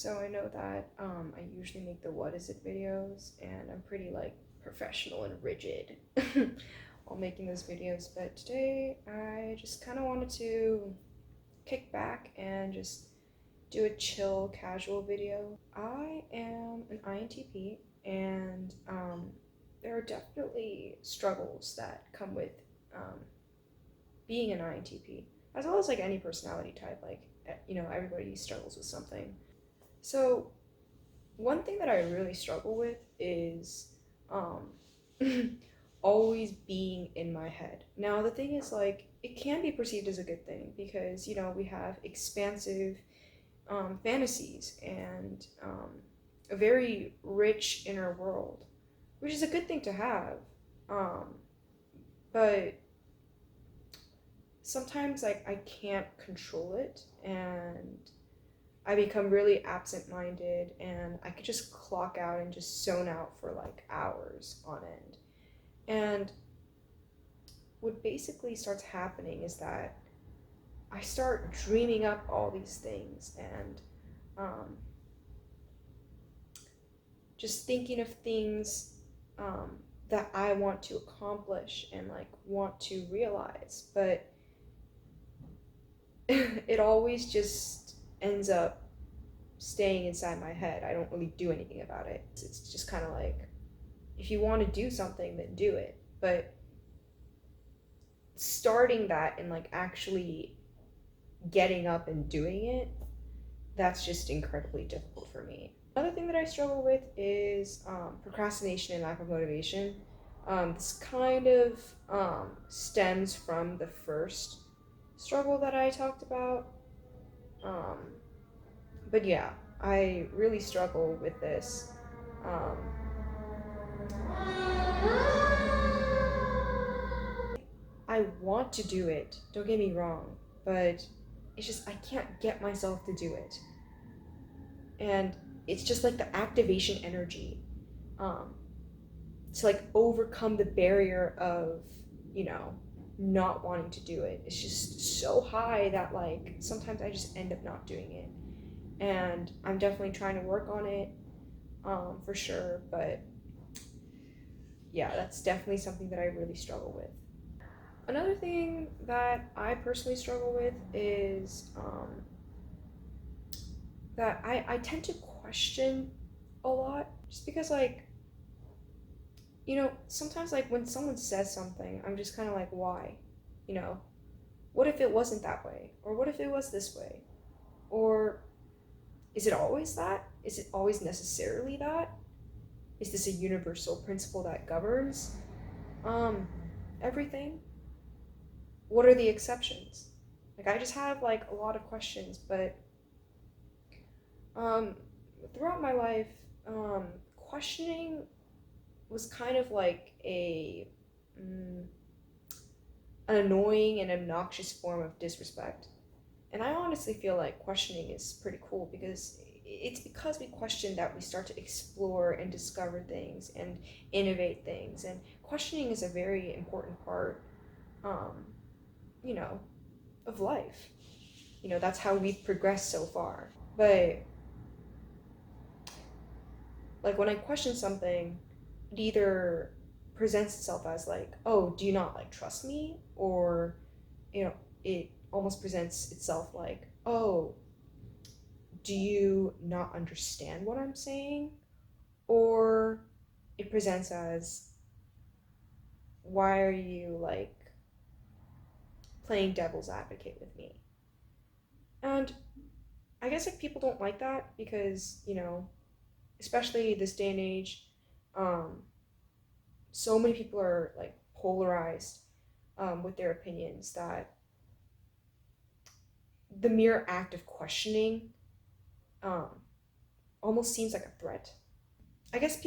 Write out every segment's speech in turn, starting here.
So I know that I usually make the what is it videos, and I'm pretty like professional and rigid while making those videos, but today I just kind of wanted to kick back and just do a chill casual video. I am an INTP, and there are definitely struggles that come with being an INTP, as well as like any personality type. Like, everybody struggles with something. So one thing that I really struggle with is um, always being in my head. Now, the thing is, like, it can be perceived as a good thing because, we have expansive fantasies and a very rich inner world, which is a good thing to have. Um, but sometimes, like, I can't control it, and I become really absent-minded, and I could just clock out and just zone out for like hours on end. And what basically starts happening is that I start dreaming up all these things and um, just thinking of things um, that I want to accomplish and like want to realize, but it always just ends up staying inside my head. I don't really do anything about it. It's just kind of like, if you want to do something, then do it. But starting that and like actually getting up and doing it, that's just incredibly difficult for me. Another thing that I struggle with is procrastination and lack of motivation. This kind of stems from the first struggle that I talked about. Um, but yeah, I really struggle with this. Um, I want to do it, don't get me wrong, but it's just I can't get myself to do it. And it's just like the activation energy um, to like overcome the barrier of, not wanting to do it. It's just so high that like sometimes I just end up not doing it. And I'm definitely trying to work on it for sure, but yeah, that's definitely something that I really struggle with. Another thing that I personally struggle with is that I tend to question a lot just because, like, sometimes, like, when someone says something, I'm just kind of like, why? You know, what if it wasn't that way? Or what if it was this way? Or is it always that? Is it always necessarily that? Is this a universal principle that governs um, everything? What are the exceptions? Like, I just have like a lot of questions, but um, throughout my life, questioning was kind of like an annoying and obnoxious form of disrespect. And I honestly feel like questioning is pretty cool because it's because we question that we start to explore and discover things and innovate things. And questioning is a very important part, um, you know, of life. That's how we've progressed so far. But like when I question something, it either presents itself as like, oh, do you not like trust me? Or, it almost presents itself like, oh, do you not understand what I'm saying? Or it presents as, why are you like playing devil's advocate with me? And I guess like people don't like that because, especially this day and age, um, so many people are like polarized with their opinions that the mere act of questioning um, almost seems like a threat. I guess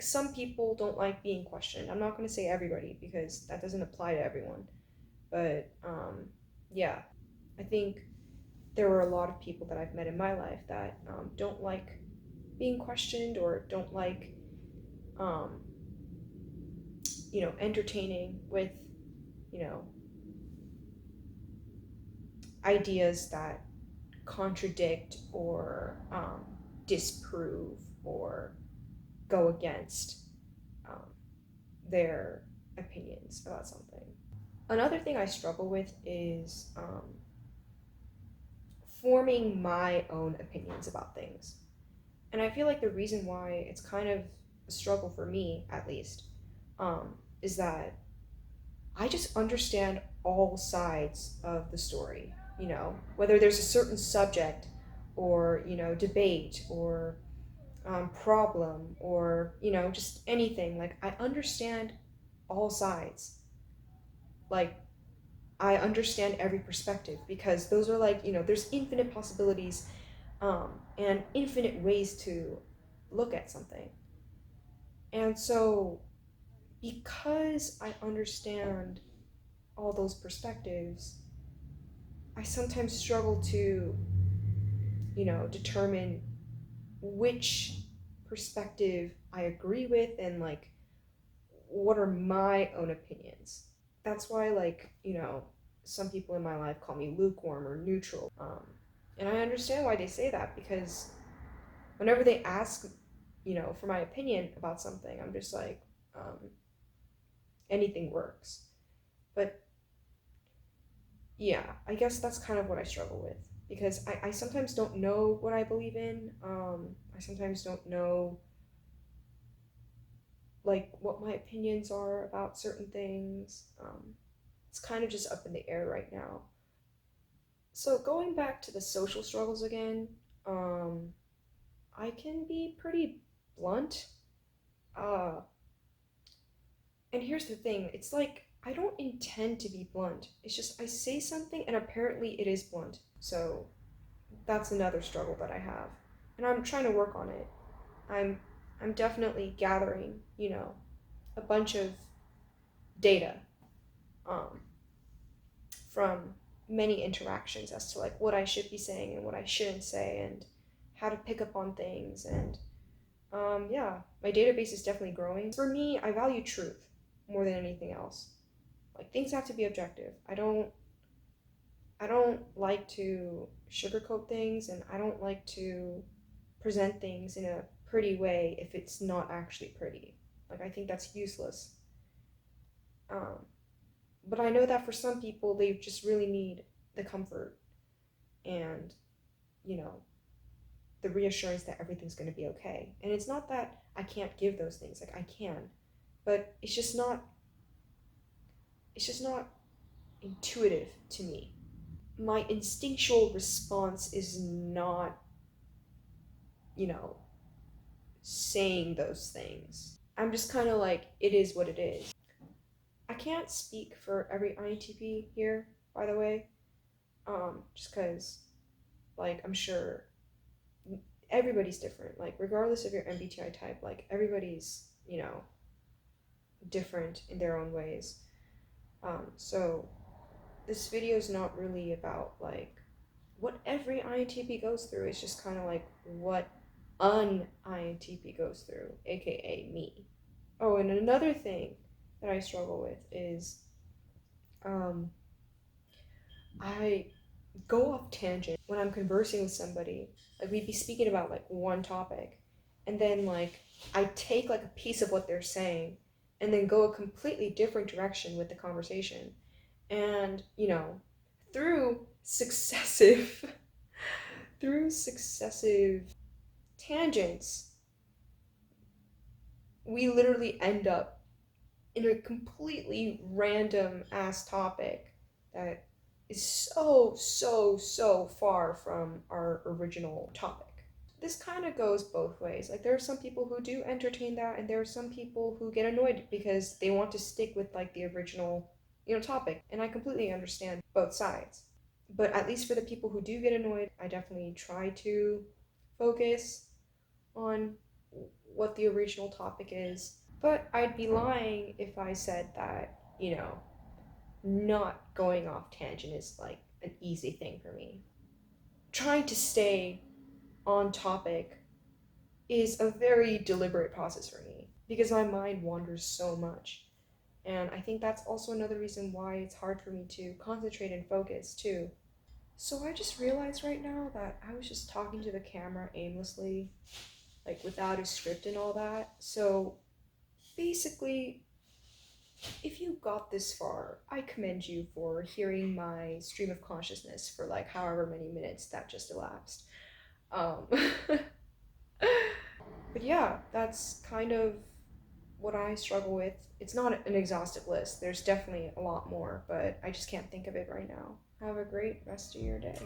some people don't like being questioned. I'm not going to say everybody because that doesn't apply to everyone. But yeah, I think there were a lot of people that I've met in my life that don't like being questioned or don't like, um, entertaining with, you know, ideas that contradict or disprove or go against their opinions about something. Another thing I struggle with is forming my own opinions about things. And I feel like the reason why it's kind of a struggle for me, at least, is that I just understand all sides of the story. Whether there's a certain subject or, debate or problem or, just anything. Like, I understand all sides. Like, I understand every perspective because those are like, there's infinite possibilities and infinite ways to look at something. And so, because I understand all those perspectives, I sometimes struggle to, determine which perspective I agree with and like what are my own opinions. That's why, like, some people in my life call me lukewarm or neutral. And I understand why they say that because whenever they ask, for my opinion about something, I'm just like, anything works. But yeah, I guess that's kind of what I struggle with because I sometimes don't know what I believe in. I sometimes don't know like what my opinions are about certain things. It's kind of just up in the air right now. So going back to the social struggles again, I can be pretty blunt. Uh, and here's the thing, it's like I don't intend to be blunt. It's just I say something and apparently it is blunt. So that's another struggle that I have. And I'm trying to work on it. I'm I'm definitely gathering, a bunch of data um, from many interactions as to like what I should be saying and what I shouldn't say and how to pick up on things and yeah, my database is definitely growing. For me, I value truth more than anything else. Like things have to be objective. I don't like to sugarcoat things and I don't like to present things in a pretty way if it's not actually pretty. Like I think that's useless. Um, but I know that for some people they just really need the comfort and, you know, the reassurance that everything's going to be okay. And it's not that I can't give those things. Like I can, but it's just not intuitive to me. My instinctual response is not, you know, saying those things. I'm just kind of like, it is what it is. I can't speak for every INTP here, by the way, just because, like, I'm sure everybody's different. Like, regardless of your MBTI type, like, everybody's, different in their own ways. So this video is not really about, like, what every INTP goes through. It's just kind of like what an INTP goes through, aka me. Oh, and another thing that I struggle with is I go off tangent when I'm conversing with somebody. Like we'd be speaking about like one topic, and then like I take like a piece of what they're saying, and then go a completely different direction with the conversation. And through successive through successive tangents, we literally end up in a completely random ass topic that is so far from our original topic. This kind of goes both ways. Like there are some people who do entertain that and there are some people who get annoyed because they want to stick with like the original, topic. And I completely understand both sides. But at least for the people who do get annoyed, I definitely try to focus on what the original topic is. But I'd be lying if I said that, not going off tangent is like an easy thing for me. Trying to stay on topic is a very deliberate process for me because my mind wanders so much. And I think that's also another reason why it's hard for me to concentrate and focus too. So I just realized right now that I was just talking to the camera aimlessly, like without a script and all that. So basically, if you got this far, I commend you for hearing my stream of consciousness for like however many minutes that just elapsed. Um, but yeah, that's kind of what I struggle with. It's not an exhaustive list. There's definitely a lot more, but I just can't think of it right now. Have a great rest of your day.